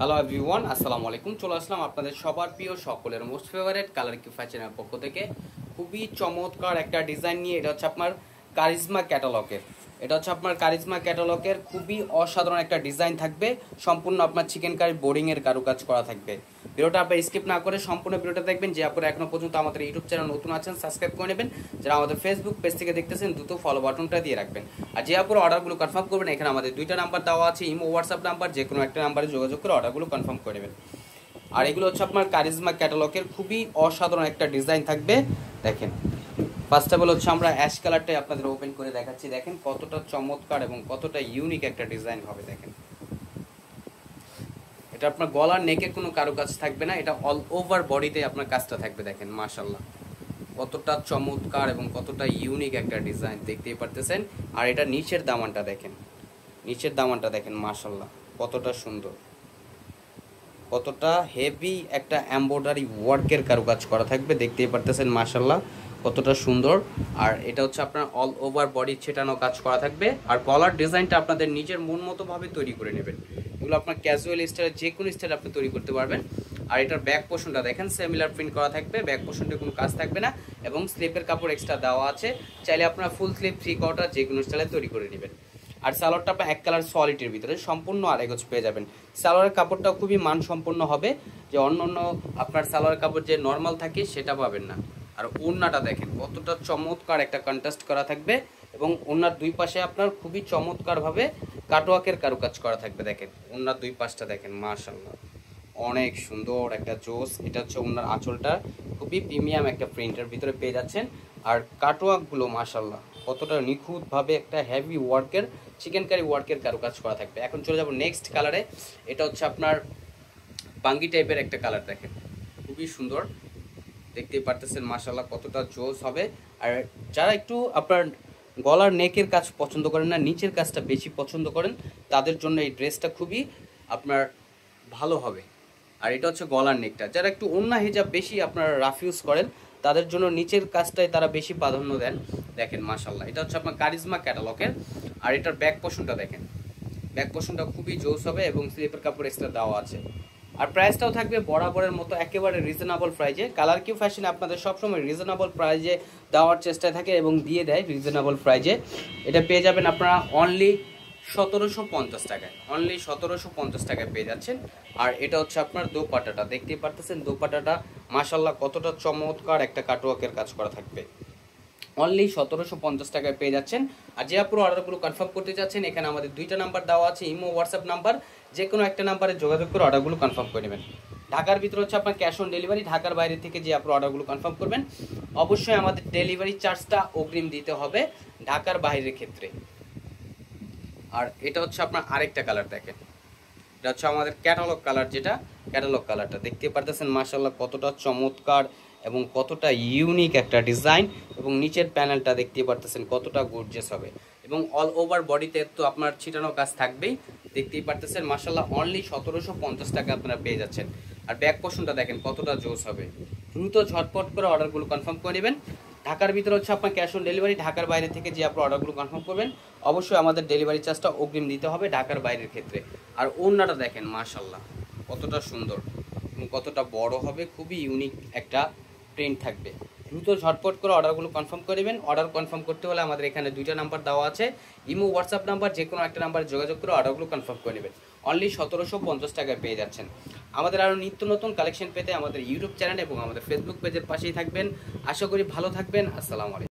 Hello everyone, আসসালামু আলাইকুম। চলে আসলাম আপনাদের সবার প্রিয় সকলের মোস্ট ফেভারিট কালার কিউ ফ্যাশনের পক্ষ থেকে খুবই চমৎকার একটা ডিজাইন নিয়ে। এটা হচ্ছে আপনার কারিজমা ক্যাটালগের খুবই অসাধারণ একটা ডিজাইন থাকবে। সম্পূর্ণ আপনার চিকেন কারি বোর্ডিংয়ের কারুকাজ করা থাকবে। ভিডিওটা আপনার স্কিপ না করে সম্পূর্ণ ভিডিওটা দেখবেন। যে আপনারা এখনো পর্যন্ত আমাদের ইউটিউব চ্যানেল নতুন আছেন সাবস্ক্রাইব করে নেবেন। যারা আমাদের ফেসবুক পেজ থেকে দেখতেছেন দ্রুত ফলো বাটনটা দিয়ে রাখবেন। আর যে আপনারা অর্ডারগুলো কনফার্ম করবেন, এখানে আমাদের দুইটা নাম্বার দেওয়া আছে, ইমো হোয়াটসঅ্যাপ নাম্বার, যে কোনো একটা নাম্বারে যোগাযোগ করে অর্ডারগুলো কনফার্ম করে নেবেন। আর এগুলো হচ্ছে আপনার কারিজমা ক্যাটালগের খুবই অসাধারণ একটা ডিজাইন থাকবে। দেখেন, ফার্স্ট অফ অল হচ্ছে আমরা অ্যাশ কালারটাই আপনাদের ওপেন করে দেখাচ্ছি। দেখেন কতটা চমৎকার এবং কতটা ইউনিক একটা ডিজাইন হবে। দেখেন, এটা আপনার গলার নেকে কোনো কারুকাজ থাকবে না, এটা অল ওভার বডিতে আপনার কাজটা থাকবে। দেখেন মাশাআল্লাহ কতটা চমৎকার এবং কতটা ইউনিক একটা ডিজাইন দেখতেই পারতেছেন। আর এটা নিচের দামানটা দেখেন, মাশাআল্লাহ কতটা সুন্দর, কতটা হেভি একটা এমব্রয়ডারি ওয়ার্কের কারুকাজ করা থাকবে। দেখতেই পারতেছেন মাশাআল্লাহ কতটা সুন্দর। আর এটা হচ্ছে আপনার অল ওভার বডি ছেটানো কাজ করা থাকবে। আর কলার ডিজাইনটা আপনাদের নিজের মন মতো ভাবে তৈরি করে নেবেন। এগুলো আপনার ক্যাজুয়াল স্টাইলে যে কোনো স্টাইলে আপনি তৈরি করতে পারবেন। আর এটার ব্যাক পোর্শনটা দেখেন সিমিলার প্রিন্ট করা থাকবে, ব্যাক পোর্শনটা কোনো কাজ থাকবে না এবং স্লিপের কাপড় এক্সট্রা দেওয়া আছে। চাইলে আপনারা ফুল স্লিপ 3/4 যে কোনো স্টাইলে তৈরি করে নেবেন। আর সালোয়ারটা আপনার এক কালার সলিডের ভিতরে সম্পূর্ণ আড়াই গজ পেয়ে যাবেন। সালোয়ারের কাপড়টা খুবই মানসম্পন্ন হবে, যে অন্য আপনার সালোয়ার কাপড় যে নর্মাল থাকে সেটা পাবেন না। আর ওড়নাটা দেখেন কতটা চমৎকার একটা কন্ট্রাস্ট করা থাকবে এবং ওড়নার দুই পাশে আপনার খুবই চমৎকারভাবে কাটওয়ার্কের কারুকাজ করা থাকবে। দেখেন ওড়নার দুই পাশটা দেখেন মাশাআল্লাহ অনেক সুন্দর একটা জোস। এটা হচ্ছে ওড়নার আঁচলটা খুবই প্রিমিয়াম একটা প্রিন্টের ভিতরে পেয়ে যাচ্ছেন। আর কাটওয়ার্কগুলো মাশাআল্লাহ কতটা নিখুঁতভাবে একটা হেভি ওয়ার্কের চিকেন কারি ওয়ার্কের কারুকাজ করা থাকবে। এখন চলে যাব নেক্সট কালারে। এটা হচ্ছে আপনার বাঙ্গি টাইপের একটা কালার। দেখেন খুবই সুন্দর, দেখতেই পারতেছেন মাশাআল্লাহ কতটা জোস হবে। আর যারা একটু আপনার গলার নেকের কাজ পছন্দ করেন না, নিচের কাজটা বেশি পছন্দ করেন, তাদের জন্য এই ড্রেসটা খুবই আপনার ভালো হবে। আর এটা হচ্ছে গলার নেকটা। যারা একটু ওড়না হিজাব বেশি আপনারা রাফ ইউজ করেন, তাদের জন্য নিচের কাজটাই তারা বেশি প্রাধান্য দেন। দেখেন মাশাআল্লাহ এটা হচ্ছে আপনার কারিজমা ক্যাটালগের। আর এটার ব্যাক পোর্শনটা দেখেন, ব্যাক পোর্শনটা খুবই জোস হবে এবং স্লিপের কাপড় এক্সট্রা দেওয়া আছে। আর প্রাইসটাও থাকবে বরাবরের মতো একেবারে রিজনেবল প্রাইজে। কালার কিউ ফ্যাশন আপনাদের সবসময় রিজনেবল প্রাইজে দেওয়ার চেষ্টায় থাকে এবং দিয়ে দেয় রিজনেবল প্রাইজে। এটা পেয়ে যাবেন আপনারা অনলি 1750 টাকায়, অনলি 1750 টাকায় পেয়ে যাচ্ছেন। আর এটা হচ্ছে আপনার দোপাট্টাটা, দেখতেই পারতেছেন দোপাট্টাটা মাশাআল্লাহ কতটা চমৎকার একটা কাটওয়ার্কের কাজ করা থাকবে। অনলি 1750 টাকায় পেয়ে যাচ্ছেন। আর যে আপনারা অর্ডারগুলো কনফার্ম করতে যাচ্ছেন, এখানে আমাদের দুইটা নাম্বার দেওয়া আছে, ইমো হোয়াটসঅ্যাপ নাম্বার, যে কোনো একটা নাম্বারে যোগাযোগ করে অর্ডারগুলো কনফার্ম করে নেবেন। ঢাকার ভিতরে হচ্ছে আপনার ক্যাশ অন ডেলিভারি, ঢাকার বাইরে থেকে যে আপনারা অর্ডারগুলো কনফার্ম করবেন অবশ্যই আমাদের ডেলিভারি চার্জটা অগ্রিম দিতে হবে ঢাকার বাইরের ক্ষেত্রে। আর এটা হচ্ছে আপনার আরেকটা কালার। দেখেন এটা হচ্ছে আমাদের ক্যাটালগ কালার, যেটা ক্যাটালগ কালারটা দেখতে পারতেছেন মাশাআল্লাহ কতটা চমৎকার এবং কতটা ইউনিক একটা ডিজাইন। এবং নিচের প্যানেলটা দেখতে পারতেছেন কতটা গর্জিয়াস হবে এবং অল ওভার বডিতে তো আপনার ছিটানো কাজ থাকবেই। দেখতেই পারতেছেন মাশাআল্লাহ অনলি 1750 টাকা আপনারা পেয়ে যাচ্ছেন। আর ব্যাক পোর্শনটা দেখেন কতটা জোস হবে। দ্রুত ঝটপট করে অর্ডারগুলো কনফার্ম করে নেবেন। ঢাকার ভিতরে হচ্ছে আপনার ক্যাশ অন ডেলিভারি, ঢাকার বাইরে থেকে যে আপনার অর্ডারগুলো কনফার্ম করবেন অবশ্যই আমাদের ডেলিভারি চার্জটা অগ্রিম দিতে হবে ঢাকার বাইরের ক্ষেত্রে। আর ওড়নাটা দেখেন মাশাআল্লাহ কতটা সুন্দর এবং কতটা বড় হবে, খুবই ইউনিক একটা প্রিন্ট থাকবে। দ্রুত ঝটপট করে অর্ডারগুলো কনফার্ম করে নেবেন। অর্ডার কনফার্ম করতে হলে আমাদের এখানে দুইটা নাম্বার দেওয়া আছে, ইমো হোয়াটসঅ্যাপ নাম্বার, যে কোনো একটা নাম্বারে যোগাযোগ করে অর্ডারগুলো কনফার্ম করে নেবেন। অনলি 1750 টাকায় পেয়ে যাচ্ছেন। আমাদের আরও নিত্য নতুন কালেকশন পেতে আমাদের ইউটিউব চ্যানেল এবং আমাদের ফেসবুক পেজের পাশেই থাকবেন। আশা করি ভালো থাকবেন। আসসালামু আলাইকুম।